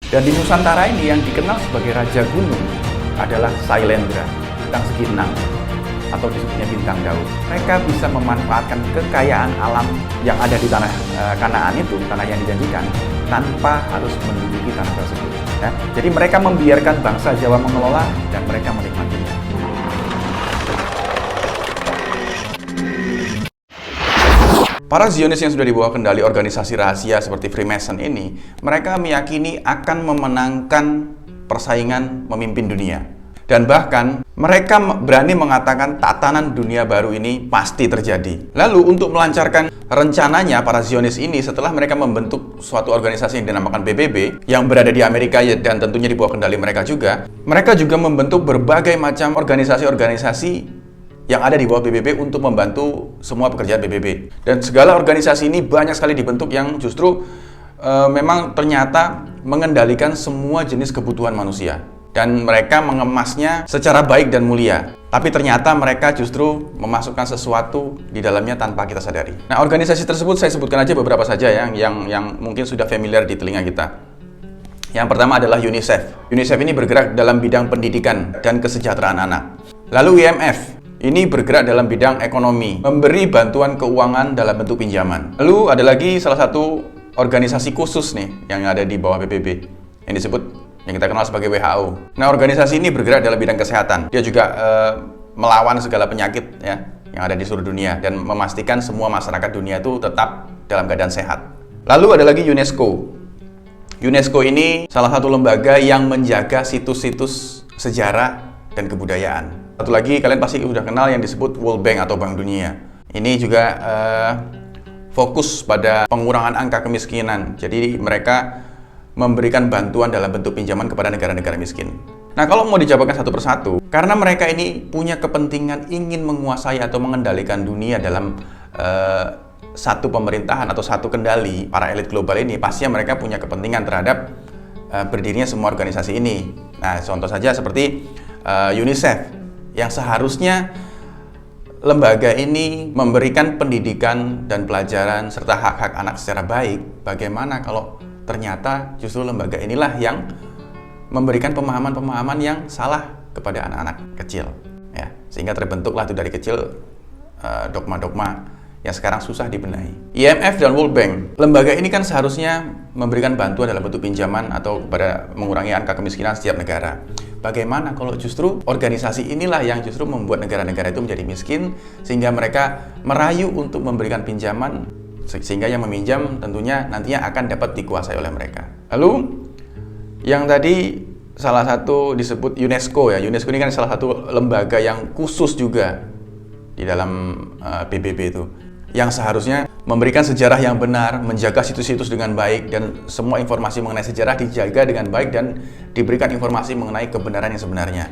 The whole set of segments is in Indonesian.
Dan di Nusantara ini yang dikenal sebagai Raja Gunung adalah Sailendra, bintang segi 6 atau disebutnya bintang Daud. Mereka bisa memanfaatkan kekayaan alam yang ada di tanah Kanaan itu, tanah yang dijanjikan, tanpa harus menduduki tanah tersebut. Ya. Jadi mereka membiarkan bangsa Jawa mengelola dan mereka menikmatinya. Para Zionis yang sudah di bawah kendali organisasi rahasia seperti Freemason ini, mereka meyakini akan memenangkan persaingan memimpin dunia. Dan bahkan mereka berani mengatakan tatanan dunia baru ini pasti terjadi. Lalu untuk melancarkan rencananya para Zionis ini setelah mereka membentuk suatu organisasi yang dinamakan PBB yang berada di Amerika dan tentunya di bawah kendali mereka juga membentuk berbagai macam organisasi-organisasi yang ada di bawah PBB untuk membantu semua pekerjaan PBB. Dan segala organisasi ini banyak sekali dibentuk yang justru memang ternyata mengendalikan semua jenis kebutuhan manusia. Dan mereka mengemasnya secara baik dan mulia. Tapi ternyata mereka justru memasukkan sesuatu di dalamnya tanpa kita sadari. Nah, organisasi tersebut saya sebutkan aja beberapa saja yang mungkin sudah familiar di telinga kita. Yang pertama adalah UNICEF. UNICEF ini bergerak dalam bidang pendidikan dan kesejahteraan anak. Lalu IMF. Ini bergerak dalam bidang ekonomi, memberi bantuan keuangan dalam bentuk pinjaman. Lalu ada lagi salah satu organisasi khusus nih yang ada di bawah PBB yang disebut, yang kita kenal sebagai WHO. Nah, organisasi ini bergerak dalam bidang kesehatan. Dia juga melawan segala penyakit ya yang ada di seluruh dunia dan memastikan semua masyarakat dunia itu tetap dalam keadaan sehat. Lalu ada lagi UNESCO. UNESCO ini salah satu lembaga yang menjaga situs-situs sejarah dan kebudayaan. Satu lagi kalian pasti udah kenal yang disebut World Bank atau Bank Dunia. Ini juga fokus pada pengurangan angka kemiskinan. Jadi mereka memberikan bantuan dalam bentuk pinjaman kepada negara-negara miskin. Nah, kalau mau dijabarkan satu persatu, karena mereka ini punya kepentingan ingin menguasai atau mengendalikan dunia dalam satu pemerintahan atau satu kendali, para elit global ini pastinya mereka punya kepentingan terhadap berdirinya semua organisasi ini. Nah, contoh saja seperti UNICEF yang seharusnya lembaga ini memberikan pendidikan dan pelajaran serta hak-hak anak secara baik. Bagaimana kalau ternyata justru lembaga inilah yang memberikan pemahaman-pemahaman yang salah kepada anak-anak kecil, ya, sehingga terbentuklah itu dari kecil dogma-dogma yang sekarang susah dibenahi. IMF dan World Bank, lembaga ini kan seharusnya memberikan bantuan dalam bentuk pinjaman atau pada mengurangi angka kemiskinan setiap negara. Bagaimana kalau justru organisasi inilah yang justru membuat negara-negara itu menjadi miskin, sehingga mereka merayu untuk memberikan pinjaman, sehingga yang meminjam tentunya nantinya akan dapat dikuasai oleh mereka. Lalu yang tadi salah satu disebut UNESCO ya. UNESCO ini kan salah satu lembaga yang khusus juga di dalam PBB itu, yang seharusnya memberikan sejarah yang benar, menjaga situs-situs dengan baik, dan semua informasi mengenai sejarah dijaga dengan baik dan diberikan informasi mengenai kebenaran yang sebenarnya.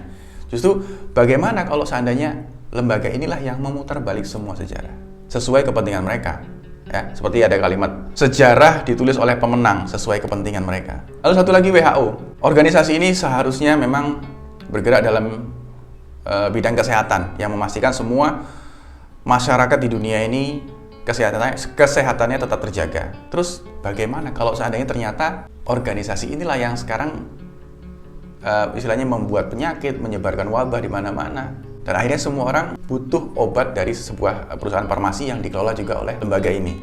Justru bagaimana kalau seandainya lembaga inilah yang memutar balik semua sejarah sesuai kepentingan mereka, ya, seperti ada kalimat sejarah ditulis oleh pemenang sesuai kepentingan mereka. Lalu satu lagi WHO. Organisasi ini seharusnya memang bergerak dalam bidang kesehatan yang memastikan semua masyarakat di dunia ini kesehatannya tetap terjaga. Terus bagaimana kalau seandainya ternyata organisasi inilah yang sekarang istilahnya membuat penyakit, menyebarkan wabah di mana-mana, dan akhirnya semua orang butuh obat dari sebuah perusahaan farmasi yang dikelola juga oleh lembaga ini.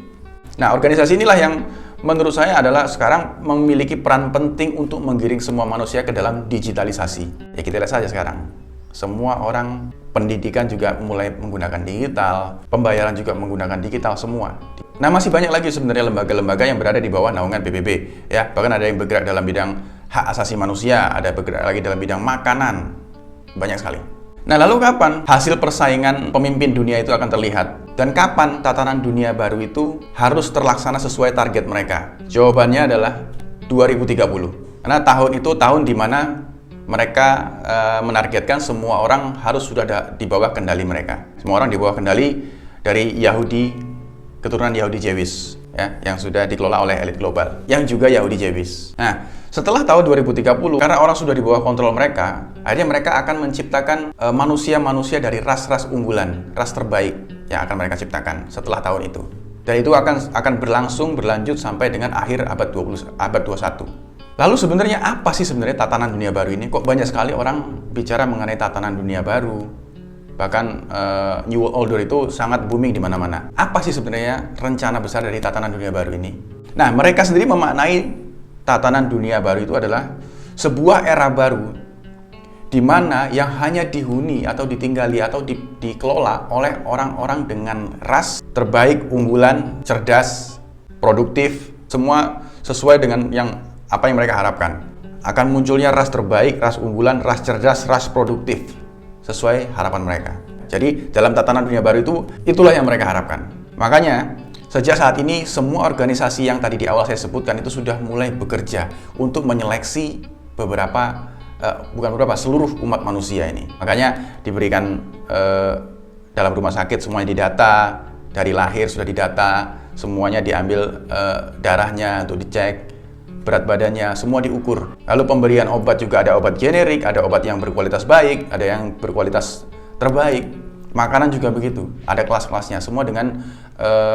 Nah, organisasi inilah yang menurut saya adalah sekarang memiliki peran penting untuk menggiring semua manusia ke dalam digitalisasi. Ya, kita lihat saja sekarang. Semua orang, pendidikan juga mulai menggunakan digital, pembayaran juga menggunakan digital semua. Nah, masih banyak lagi sebenarnya lembaga-lembaga yang berada di bawah naungan PBB, ya. Bahkan ada yang bergerak dalam bidang hak asasi manusia, ada bergerak lagi dalam bidang makanan, banyak sekali. Nah, lalu kapan hasil persaingan pemimpin dunia itu akan terlihat? Dan kapan tatanan dunia baru itu harus terlaksana sesuai target mereka? Jawabannya adalah 2030. Karena tahun itu tahun di mana mereka menargetkan semua orang harus sudah di bawah kendali mereka. Semua orang di bawah kendali dari Yahudi, keturunan Yahudi Jewish, ya, yang sudah dikelola oleh elit global, yang juga Yahudi Jewish. Nah, setelah tahun 2030, karena orang sudah di bawah kontrol mereka, akhirnya mereka akan menciptakan manusia-manusia dari ras-ras unggulan, ras terbaik yang akan mereka ciptakan setelah tahun itu. Dan itu akan berlanjut sampai dengan akhir abad 21. Lalu sebenarnya apa sih sebenarnya tatanan dunia baru ini? Kok banyak sekali orang bicara mengenai tatanan dunia baru? Bahkan New World Order itu sangat booming di mana-mana. Apa sih sebenarnya rencana besar dari tatanan dunia baru ini? Nah, mereka sendiri memaknai tatanan dunia baru itu adalah sebuah era baru di mana yang hanya dihuni atau ditinggali atau dikelola oleh orang-orang dengan ras terbaik, unggulan, cerdas, produktif, semua sesuai dengan apa yang mereka harapkan. Akan munculnya ras terbaik, ras unggulan, ras cerdas, ras produktif sesuai harapan mereka. Jadi dalam tatanan dunia baru itulah yang mereka harapkan. Makanya sejak saat ini semua organisasi yang tadi di awal saya sebutkan itu sudah mulai bekerja untuk menyeleksi seluruh umat manusia ini. Makanya diberikan dalam rumah sakit semuanya didata, dari lahir sudah didata, semuanya diambil darahnya untuk dicek, berat badannya, semua diukur. Lalu pemberian obat juga ada obat generik, ada obat yang berkualitas baik, ada yang berkualitas terbaik. Makanan juga begitu, ada kelas-kelasnya, semua dengan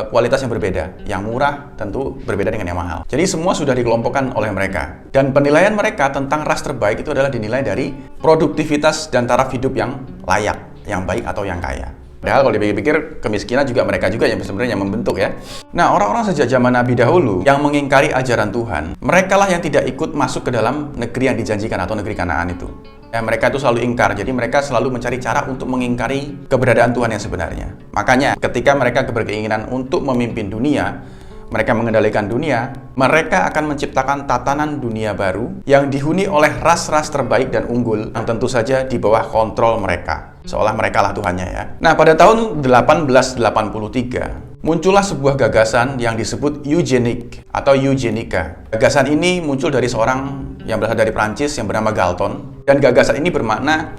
kualitas yang berbeda. Yang murah tentu berbeda dengan yang mahal. Jadi semua sudah dikelompokkan oleh mereka. Dan penilaian mereka tentang ras terbaik itu adalah dinilai dari produktivitas dan taraf hidup yang layak, yang baik atau yang kaya. Padahal kalau dipikir-pikir, kemiskinan juga mereka juga yang sebenarnya membentuk ya. Nah, orang-orang sejak zaman Nabi dahulu yang mengingkari ajaran Tuhan, merekalah yang tidak ikut masuk ke dalam negeri yang dijanjikan atau negeri Kanaan itu. Ya, mereka itu selalu ingkar, jadi mereka selalu mencari cara untuk mengingkari keberadaan Tuhan yang sebenarnya. Makanya ketika mereka berkeinginan untuk memimpin dunia, mereka mengendalikan dunia, mereka akan menciptakan tatanan dunia baru yang dihuni oleh ras-ras terbaik dan unggul yang tentu saja di bawah kontrol mereka. Seolah mereka lah Tuhannya ya. Nah, pada tahun 1883, muncullah sebuah gagasan yang disebut eugenik atau eugenika. Gagasan ini muncul dari seorang yang berasal dari Prancis yang bernama Galton. Dan gagasan ini bermakna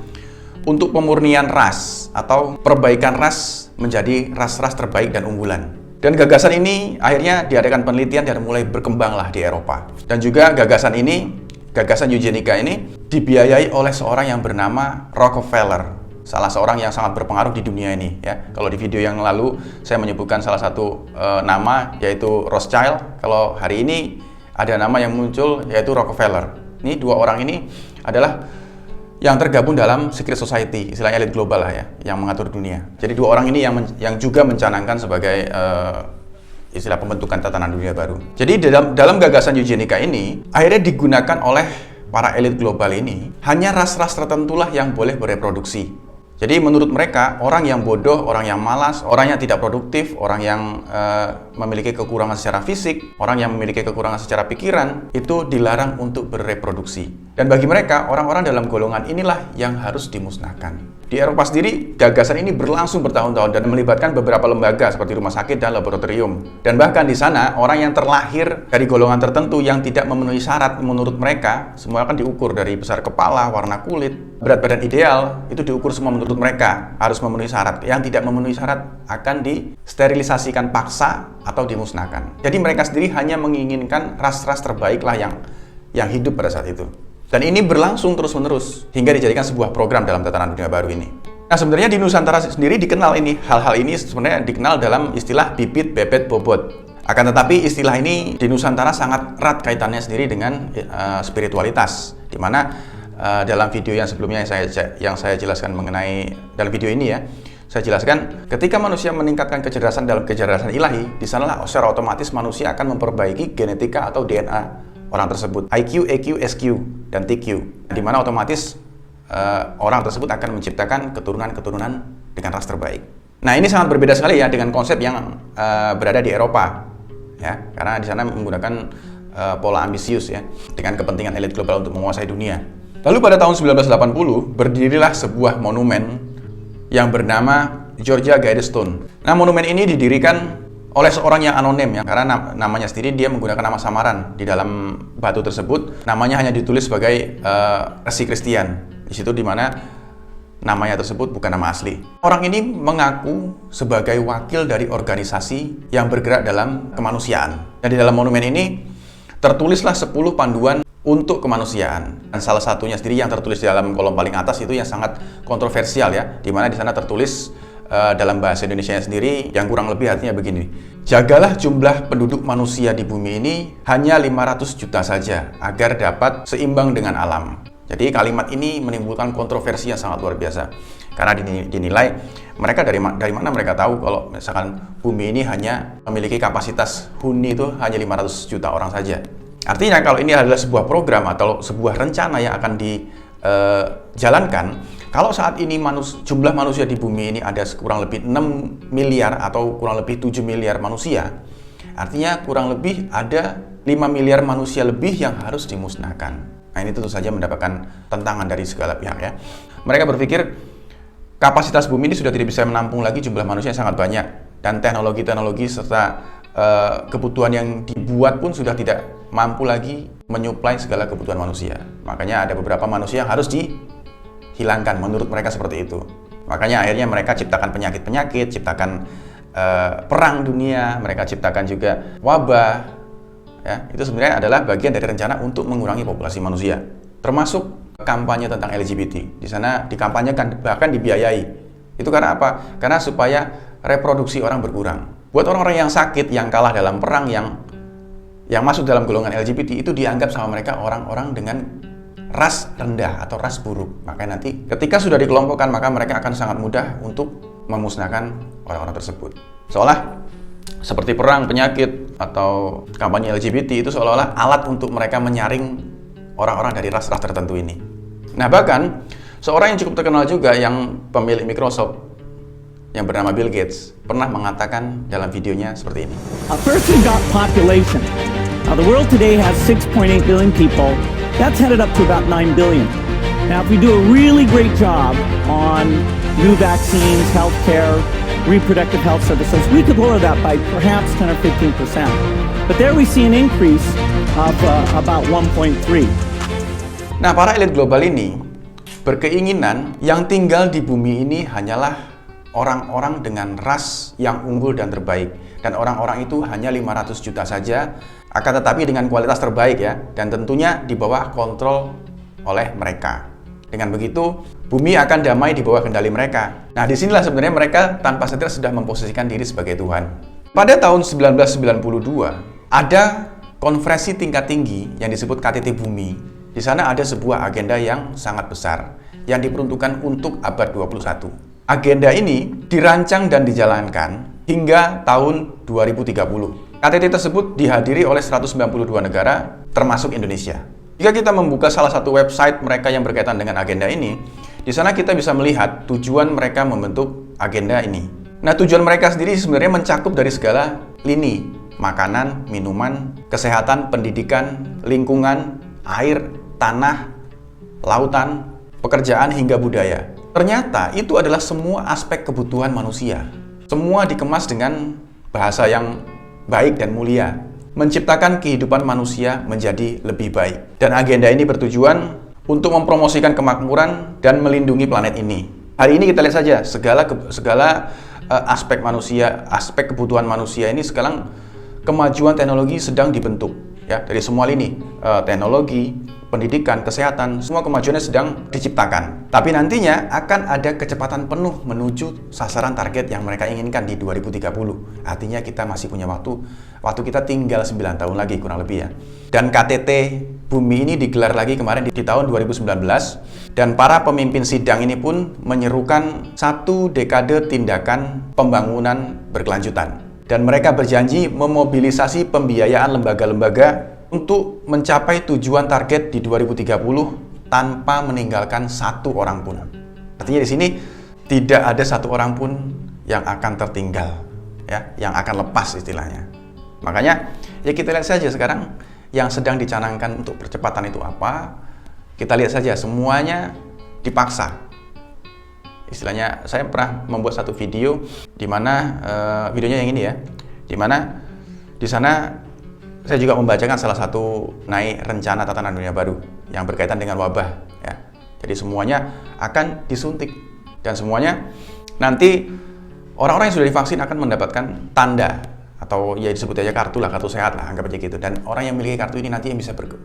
untuk pemurnian ras atau perbaikan ras menjadi ras-ras terbaik dan unggulan. Dan gagasan ini akhirnya diadakan penelitian dan mulai berkembanglah di Eropa. Dan juga gagasan eugenika ini dibiayai oleh seorang yang bernama Rockefeller. Salah seorang yang sangat berpengaruh di dunia ini ya. Kalau di video yang lalu saya menyebutkan salah satu nama yaitu Rothschild. Kalau hari ini ada nama yang muncul yaitu Rockefeller. Ini dua orang ini adalah yang tergabung dalam secret society, istilahnya elit global lah ya, yang mengatur dunia. Jadi dua orang ini yang juga mencanangkan sebagai istilah pembentukan tatanan dunia baru. Jadi dalam gagasan eugenika ini akhirnya digunakan oleh para elit global ini hanya ras-ras tertentulah yang boleh bereproduksi. Jadi menurut mereka, orang yang bodoh, orang yang malas, orang yang tidak produktif, orang yang memiliki kekurangan secara fisik, orang yang memiliki kekurangan secara pikiran, itu dilarang untuk bereproduksi. Dan bagi mereka, orang-orang dalam golongan inilah yang harus dimusnahkan. Di Eropa sendiri, gagasan ini berlangsung bertahun-tahun dan melibatkan beberapa lembaga seperti rumah sakit dan laboratorium. Dan bahkan di sana, orang yang terlahir dari golongan tertentu yang tidak memenuhi syarat menurut mereka, semua akan diukur dari besar kepala, warna kulit, berat badan ideal, itu diukur semua menurut mereka, harus memenuhi syarat. Yang tidak memenuhi syarat akan disterilisasikan paksa atau dimusnahkan. Jadi mereka sendiri hanya menginginkan ras-ras terbaiklah yang hidup pada saat itu. Dan ini berlangsung terus-menerus hingga dijadikan sebuah program dalam tatanan dunia baru ini. Nah, sebenarnya di Nusantara sendiri dikenal hal-hal ini sebenarnya dikenal dalam istilah bibit, bebet, bobot. Akan tetapi istilah ini di Nusantara sangat erat kaitannya sendiri dengan spiritualitas, di mana dalam video yang sebelumnya yang saya jelaskan mengenai dalam video ini ya, saya jelaskan ketika manusia meningkatkan kecerdasan dalam kecerdasan ilahi, di sanalah secara otomatis manusia akan memperbaiki genetika atau DNA orang tersebut, IQ, EQ, SQ, dan TQ, di mana otomatis orang tersebut akan menciptakan keturunan-keturunan dengan ras terbaik. Nah, ini sangat berbeda sekali ya dengan konsep yang berada di Eropa, ya, karena di sana menggunakan pola ambisius ya, dengan kepentingan elit global untuk menguasai dunia. Lalu pada tahun 1980 berdirilah sebuah monumen yang bernama Georgia Guidestone. Nah, monumen ini didirikan oleh seorang yang anonim ya, karena namanya sendiri dia menggunakan nama samaran di dalam batu tersebut. Namanya hanya ditulis sebagai resi Kristen. Di situ dimana namanya tersebut bukan nama asli. Orang ini mengaku sebagai wakil dari organisasi yang bergerak dalam kemanusiaan. Dan di dalam monumen ini tertulislah 10 panduan untuk kemanusiaan. Dan salah satunya sendiri yang tertulis di dalam kolom paling atas itu yang sangat kontroversial ya, di mana di sana tertulis dalam bahasa Indonesia sendiri yang kurang lebih artinya begini. Jagalah jumlah penduduk manusia di bumi ini hanya 500 juta saja agar dapat seimbang dengan alam. Jadi kalimat ini menimbulkan kontroversi yang sangat luar biasa. Karena dinilai mereka dari mana mereka tahu kalau misalkan bumi ini hanya memiliki kapasitas huni itu hanya 500 juta orang saja. Artinya kalau ini adalah sebuah program atau sebuah rencana yang akan dijalankan, kalau saat ini jumlah manusia di bumi ini ada kurang lebih 6 miliar atau kurang lebih 7 miliar manusia, artinya kurang lebih ada 5 miliar manusia lebih yang harus dimusnahkan. Nah, ini tentu saja mendapatkan tentangan dari segala pihak ya. Mereka berpikir kapasitas bumi ini sudah tidak bisa menampung lagi jumlah manusia yang sangat banyak, dan teknologi-teknologi serta kebutuhan yang dibuat pun sudah tidak mampu lagi menyuplai segala kebutuhan manusia. Makanya ada beberapa manusia yang harus dihilangkan, menurut mereka seperti itu. Makanya akhirnya mereka ciptakan penyakit-penyakit, ciptakan perang dunia, mereka ciptakan juga wabah. Ya, itu sebenarnya adalah bagian dari rencana untuk mengurangi populasi manusia. Termasuk kampanye tentang LGBT. Di sana dikampanyekan, bahkan dibiayai. Itu karena apa? Karena supaya reproduksi orang berkurang. Buat orang-orang yang sakit, yang kalah dalam perang, yang masuk dalam golongan LGBT, itu dianggap sama mereka orang-orang dengan ras rendah atau ras buruk. Makanya nanti ketika sudah dikelompokkan, maka mereka akan sangat mudah untuk memusnahkan orang-orang tersebut. Seolah seperti perang, penyakit, atau kampanye LGBT itu seolah-olah alat untuk mereka menyaring orang-orang dari ras-ras tertentu ini. Nah, bahkan seorang yang cukup terkenal juga, yang pemilik Microsoft, yang bernama Bill Gates, pernah mengatakan dalam videonya seperti ini. First we've got population. The world today has 6.8 billion people. That's headed up to about 9 billion. Now, if we do a really great job on new vaccines, healthcare, reproductive health services, we could lower that by perhaps 10 or 15%. But there we see an increase of about 1.3. Nah, para elit global ini berkeinginan yang tinggal di bumi ini hanyalah orang-orang dengan ras yang unggul dan terbaik. Dan orang-orang itu hanya 500 juta saja, akan tetapi dengan kualitas terbaik ya, dan tentunya di bawah kontrol oleh mereka. Dengan begitu, bumi akan damai di bawah kendali mereka. Nah, disinilah sebenarnya mereka tanpa sadar sudah memposisikan diri sebagai Tuhan. Pada tahun 1992, ada konferensi tingkat tinggi yang disebut KTT Bumi. Di sana ada sebuah agenda yang sangat besar, yang diperuntukkan untuk abad 21. Agenda ini dirancang dan dijalankan hingga tahun 2030. KTT tersebut dihadiri oleh 192 negara, termasuk Indonesia. Jika kita membuka salah satu website mereka yang berkaitan dengan agenda ini, di sana kita bisa melihat tujuan mereka membentuk agenda ini. Nah, tujuan mereka sendiri sebenarnya mencakup dari segala lini: makanan, minuman, kesehatan, pendidikan, lingkungan, air, tanah, lautan, pekerjaan, hingga budaya. Ternyata itu adalah semua aspek kebutuhan manusia. Semua dikemas dengan bahasa yang baik dan mulia, menciptakan kehidupan manusia menjadi lebih baik. Dan agenda ini bertujuan untuk mempromosikan kemakmuran dan melindungi planet ini. Hari ini kita lihat saja segala aspek manusia, aspek kebutuhan manusia ini sekarang kemajuan teknologi sedang dibentuk ya, dari semua lini, teknologi, pendidikan, kesehatan, semua kemajuannya sedang diciptakan. Tapi nantinya akan ada kecepatan penuh menuju sasaran target yang mereka inginkan di 2030. Artinya kita masih punya waktu kita tinggal 9 tahun lagi kurang lebih ya. Dan KTT Bumi ini digelar lagi kemarin di tahun 2019, dan para pemimpin sidang ini pun menyerukan 1 dekade tindakan pembangunan berkelanjutan. Dan mereka berjanji memobilisasi pembiayaan lembaga-lembaga untuk mencapai tujuan target di 2030 tanpa meninggalkan 1 orang pun. Artinya di sini tidak ada 1 orang pun yang akan tertinggal, ya, yang akan lepas istilahnya. Makanya ya kita lihat saja sekarang yang sedang dicanangkan untuk percepatan itu apa. Kita lihat saja semuanya dipaksa. Istilahnya saya pernah membuat satu video di mana videonya yang ini ya, di mana di sana saya juga membacakan salah satu naik rencana tatanan dunia baru yang berkaitan dengan wabah ya. Jadi semuanya akan disuntik dan semuanya nanti orang-orang yang sudah divaksin akan mendapatkan tanda atau ya disebut aja kartu sehat lah, anggap aja gitu. Dan orang yang memiliki kartu ini nanti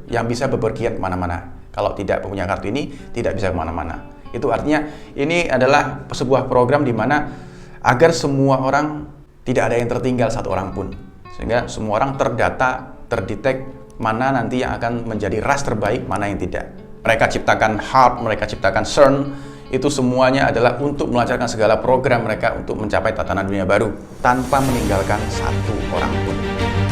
yang bisa bepergian kemana-mana. Kalau tidak punya kartu ini tidak bisa kemana-mana. Itu artinya ini adalah sebuah program di mana agar semua orang tidak ada yang tertinggal satu orang pun, sehingga semua orang terdata, terdetek mana nanti yang akan menjadi ras terbaik, mana yang tidak. Mereka ciptakan HARP, mereka ciptakan CERN, itu semuanya adalah untuk melancarkan segala program mereka untuk mencapai tatanan dunia baru tanpa meninggalkan satu orang pun.